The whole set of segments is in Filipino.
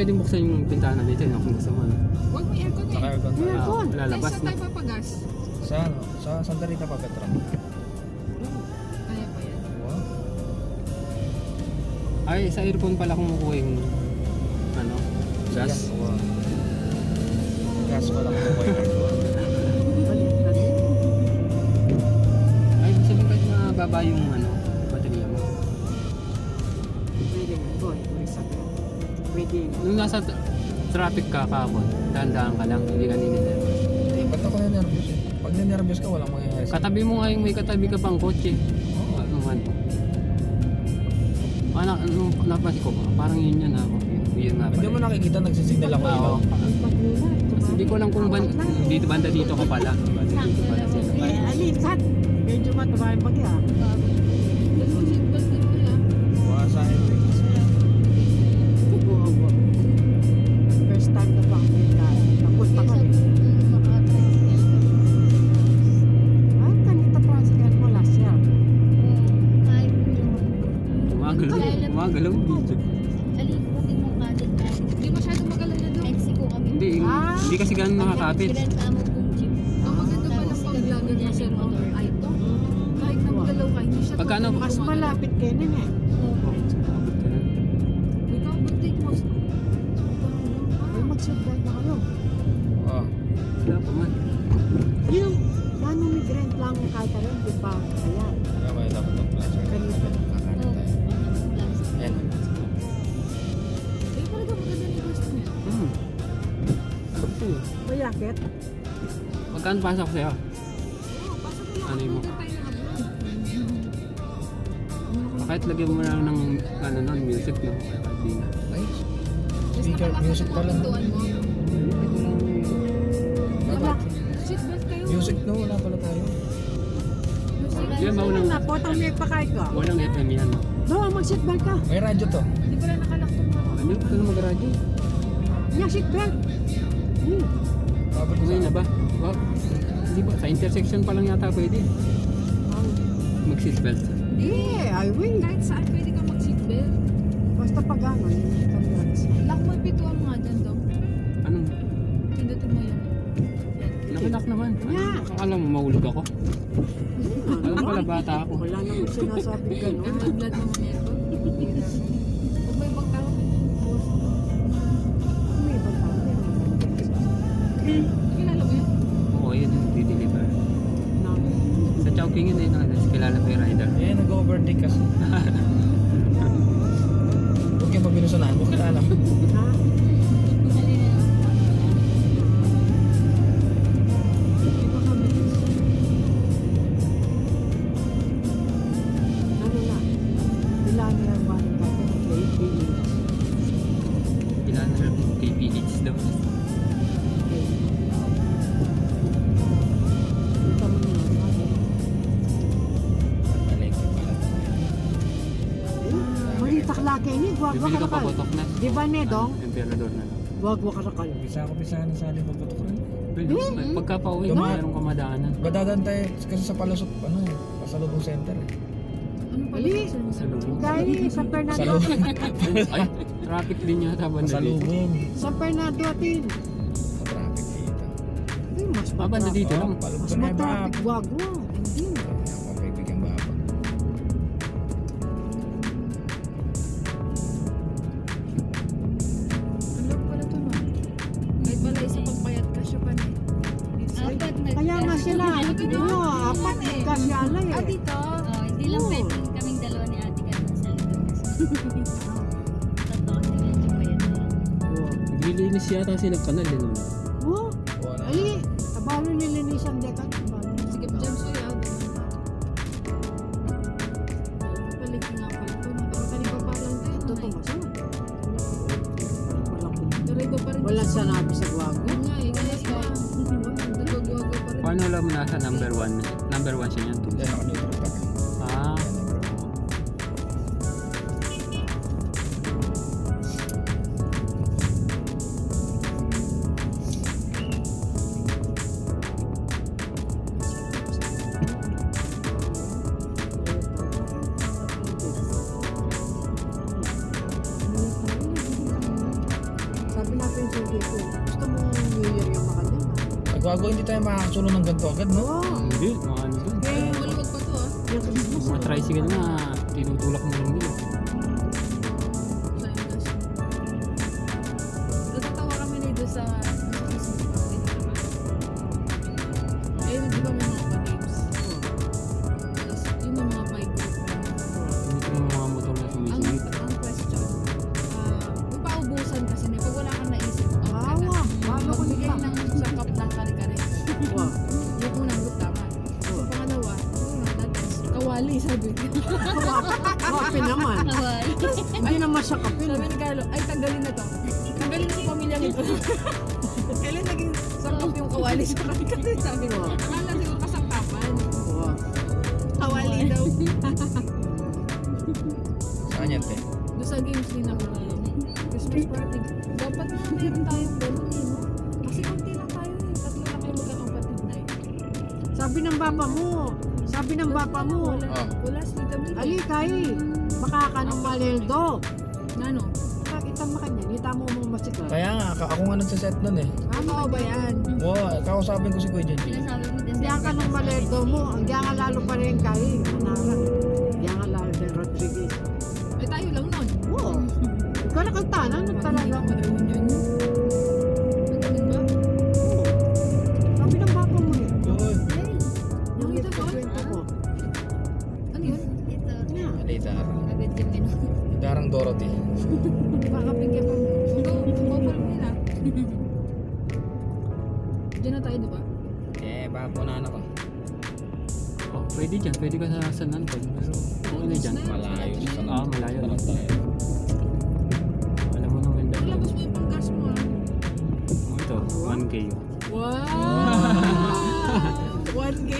pwedeng buksan yung pintana dito kung gusto mo. Huwag mo aircon eh. Naka-aircon. Aircon. Lalabas Saan na. tayo papagas? Sa ano? Sa Santa Rita Pagatram. Kaya pa yan. Wow. Ay, sa aircon pala kumukuha yung ano, gas. Wow. Gas pala ko yung aircon. Ay, sabihin kahit mababa yung ano, baterya mo. Pwede. Pwede. Nung nasa traffic ka kahapon, dahan-dahan ka lang, hindi ka nininervous. Eh, ba't ako na-nervous eh? Pag na-nervous ka, walang mangyayari. Katabi mo nga yung may katabi ka pang kotse. Oo. Ano man. Nung napansin ko, parang yun yan ako. Yun nga Hindi mo pala. nakikita, nagsisignal ako. Oo. Kasi hindi ko lang kung dito banda dito ka pala. Banda dito pala sila. Eh, alisan. Medyo matabahin pag yan. Seatbelt din mo yan. Wala sa akin. First time na pa ako napunta ka rin. Ay, kanita tricycle mo last year. Umagalaw yung video. Hindi masyadong magalang na doon. Hindi kasi ganun nakakapit. Ang maganda pala pag vlogger na siya mo. Ay, ito. Kahit na magalaw ka, hindi siya Pagka mas malapit kayo nun eh. Ikaw, mag-take mo. Ay, mag-seatbelt na kayo. Oo. Wala pa man. Yung non-immigrant lang kahit rin, di ba? Ayan. Kaya may dapat ng plaza. Kanita. Kakanan tayo. Yan. Ay, talaga maganda ni gusto niya. Mayakit. Magkano pasok sa'yo? Oo, pasok mo lang. Ano mo? Punta tayo ng abroad. Kahit lagyan mo lang ng ano nun, music no? Hindi na. Nice. Just Speaker, nakalakad music mo pala. ang pintuan mo. Wala. Seatbelt kayo. Music no, wala pala tayo. Yan ba walang, Na, potang may pakay ka. walang FM yan. No, mag-seatbelt ka. May radyo to. Hindi pala nakalakto mo. Ano yung ito na mag-radyo? Yung seatbelt. Kapag Kumain na ba? Wow. Hindi ba? Sa intersection pa lang yata pwede. Mag-seatbelt. Yeah, I will. Kahit saan pwede kang mag-seatbelt. Basta pag ano, Lock mo yung pintuan mo nga dyan, Dom. Anong? Pindutin mo yan. Nakalak naman. Ano? Yeah. Akala mo mahulog ako. Alam pala bata ako. Wala nang sinasabi gano'n. Ang blood mo mga aircon. Huwag mo ibang tao. May iba tao. Kilala mo yan? Oo, yun yung dideliver. Sa Chowking yun kilala ko yung rider. Eh, nag-overtake kasi. Huwag kayo mabinusunahan. Huwag ka alam. Ha? Iba kami. Ano na? Ilan na ba ng dati ng KPH? Kilala na rin KPH daw. Ito mo yun. Palengke pala tayo. Maritak laki ni. Guwagwa Bibili ka ka pa nakal. botok na. Di ba, Nedong? Emperador na lang. Guwagwa ka nakal. Pisa na sa alin paputok rin. Pwede. Pagka pauwi, Tama. mayroong kamadaanan. Badadan tayo kasi sa Palusot, ano eh, Pasalubong Center eh. Ano pala Ali. yung Sa lubong. Dahil sa Fernando. Ay, traffic din yata banda dito. Pasalubong. Sa Fernando atin. Sa traffic dito. Ay, mas Banda dito lang. Mas Palugtong na ba? matraffic. Guwagwa. Hindi. Ang pagbibigyan ba ako? Ano pala ito, no? Kahit pala isa pang payat ka siya pa na eh. Kaya nga sila. Ano, apat kasyala eh. Dito. Hindi lang pwede kaming dalawa ni Ate Carmen sa Lagos. Totoo si medyo pa yan. Nililinis yata sila kanal din. Oh, Wala. ay, abalo nilinisan dekan. Sige, dyan siya yan. Papalit nga pala ito. Nakakaliba pa lang din. Totoo masama. Pero iba pa rin. Wala sanabi sa guwagwa. Yun nga eh. Kaya sa nagwagwago pa rin. Paano alam mo nasa number 1? Number 1 siya yan. Yan ako dito pa. Ah, Gago, hindi tayo makakasulong ng ganito agad, no? Oo. Hindi, mga ano dun. Maluwag pa to ah. Yung Christmas. Mga tricycle na tinutulak mo lang din. Natatawa kami nito sa ayun, di ba may mga pa-games? Tapos yun yung mga bike group. Hindi ko yung mga motor na Ang sumisingit. question, kung paubusan kasi na pag wala kang naisip, Awa, bago ko magbigay nila. ng sakap ng kare-kare. Wow. Yung unang group tama. Yung pangalawa, that is kawali sabi ko. Wapi naman. Awal. Hindi naman siya kapil. Sabi ni Carlo, ay tanggalin na to. Tanggalin na sa pamilyang ito. Kailan naging sakap yung kawali sa kare-kare? Sabi ko, akala siguro kasangkapan. Wow. Kawali daw. Saan yan, te? Doon sa games din ako Christmas party. Dapat na meron tayong ganun eh, no? Kasi konti lang tayo eh. Tatlo na kayo magkakapatid na eh. Sabi ng baba mo. Oh. Wala sweet kami. Ali, kayo. Baka ka ng maleldo. Ano? Kita mo kanya. Kita mo mong masikal. Kaya nga, ako nga nagsiset nun eh. Oo ba yan? Wow, kausapin ko si Kuya JJ. Sinasabi mo din Diyan ka ng maleldo mo. Ang diyan ka lalo pa rin kayo. Manarang. Diyan ka lalo din Rodriguez. Ay tayo lang nun. Oo. Ikaw na kantanan. Ano talaga? Madawin yun. Madawin ba? Oo. Sabi ng baba mo eh. Yun. Yung Nakita ko? kwento ko. Ano yun? Ito. Yeah. Alitar. Agad kami no. Darang Dorothy. Baka bigyan pa. Ang bopal mo nila. Diyan na tayo, di ba? Eh, baka punahan ako. Oh, pwede dyan. Pwede ka sa San Anton. Pero okay na dyan. Malayo sa San Ah, malayo Anton lang. tayo. Alam mo naman dahil. Paglabas mo yung panggas mo ah. Oh, ito, 1K. Wow! 1K.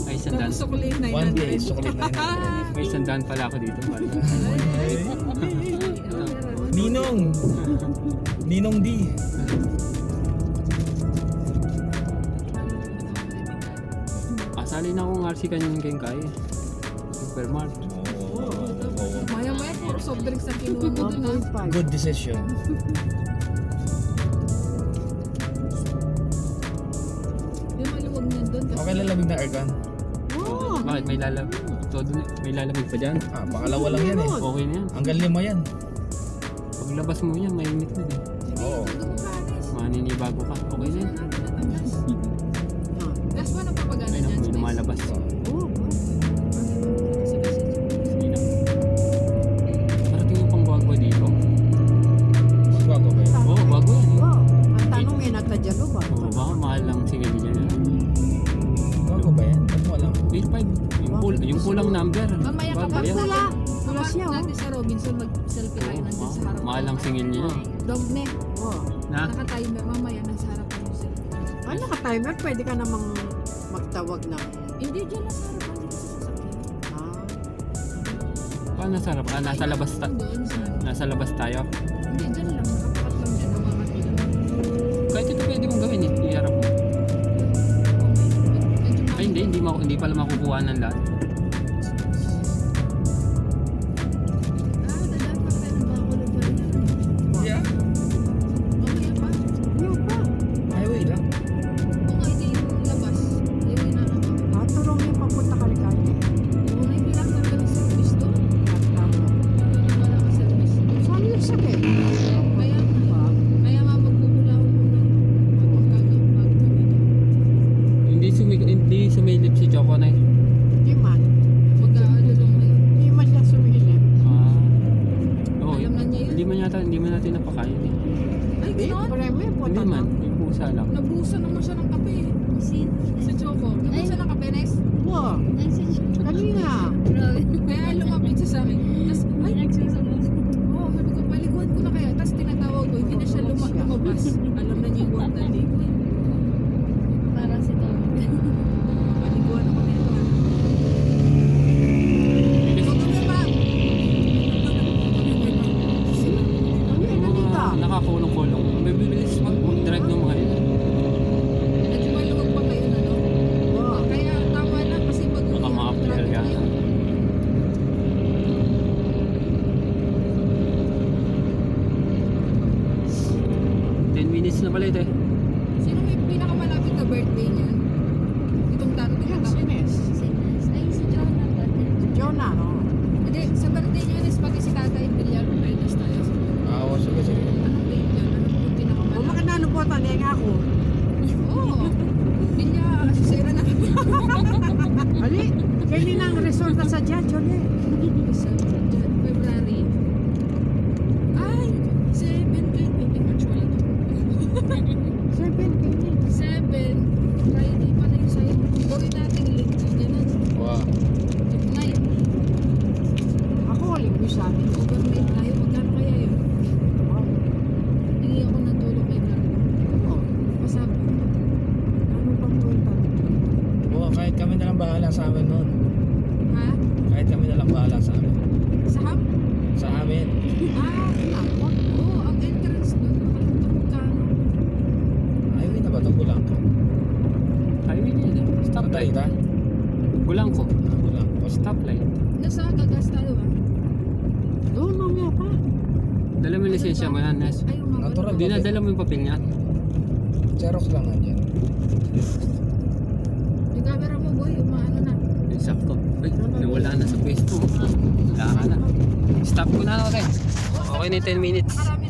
Ay, sandaan. Tapos sukli 900. 1K, suklit na yun. May sandaan pala ako dito. Pare. Ninong! Ninong D. Asali na akong RC kanyan kayong kaya. Supermart. Maya-maya, puro soft drinks ang kinuha mo dun ah. 1.5. Good decision. Yung maluwag niyan dun. Kasi Okay, lalamig na airgun. Oo. Bakit? May lalamig pa dyan? Ah, pakalawa lang yan eh. Okay na yan. Hanggang 5 yan. Paglabas mo yan, mainit na din. Oo. Maninibago ka. Okay na yan. Gas ba nagpapagana Ayun, dyan? may lumalabas. Oo. Sige na. Parating mo pang bago dito. Bago ba yun? Oo, bago yan. Oo. Ang tanong yan, natadjalo ba? Oo, baka mahal lang sige niya. Bago ba yan? Ba't mo alam? 8.5. Yung pulang number. Mamaya ka Bago ba? yan. Wala. Wala siya, oh. Natin sa Robinson, mag-selfie tayo Oo, nandun sa harap. mahal lang singil niya. Dog ne. Oo. Na? Naka-timer. Mamaya nasa harapan mo selfie. Ano ka timer? Pwede ka namang magtawag ng... Hindi dyan nasa harapan dito sa sasakyan. Ah. Paano nasa harap? Ah, nasa labas Doon sa nasa labas tayo. Hindi, dyan lang. Nakapakat lang dyan. Nawakat mo lang. Kahit ito pwede mong gawin eh. Iharap mo. Ay hindi, hindi pala makukuha ng lahat. Dadaan pa tayo ng Bacolod pa rin. Yeah. Mamaya pa. Yung pa. Highway lang. Kung hindi yung labas, highway na lang kami. Turong yung papunta kalikali. Kung hindi lang talaga ng service doon, wala kang service. Saan yung sakit? Kaya nga magpupula ako muna. Hindi sumilip si Choco na eh. Di man. Mag-aalulong ngayon. Di man siya sumilip. Ah. Oo, Alam na niya yun. hindi man natin napakain eh. Ay, gano'n? Preme, Hindi punta man, na. yung pusa lang. Nabuhusan naman siya ng kape. Si Choco. Nabuhusan ng kape, Nes. Wow. Ay, si Kanina. Grabe. Kaya lumapit siya sa akin. Tapos, ay, Nagsusunod. oh, sabi ko, paliguan ko na kaya. Tapos tinatawag ko, hindi na siya lumabas. Alam na niya yung word na ligo. Parang si Tom. Paliguan ako nito. Ikaw kami ba? Ano dito? Nakakulong-kulong. May bibilis mag-drive ng mga ito. Medyo maluwag pa kayo na, no? Wow. Kaya tama lang kasi pag Baka ma-uphill ka. 10 minutes na pala ito eh. Sino bahala sa amin noon. Ha? Kahit kami na lang bahala sa amin. Saham? Sa amin. Oo, ang entrance doon. Nakalimutan ka. Highway na ba ito? Bulangko. Highway na yun eh. Stoplight. Patalita? Bulangko. Bulangko. Stoplight. Nasa gagas tayo ba? Doon mamaya pa. Dala mo yung lisensya mo yan, Nes. Ayaw nga. Natural. Hindi na dala mo yung papel niya. Xerox lang nandiyan. Yung camera mo, boy. Umaano na. Yung sakto. Ay, nawala na sa pwesto. Wala ka na. Stop ko na ako rin. Okay na yung 10 minutes. Nakarami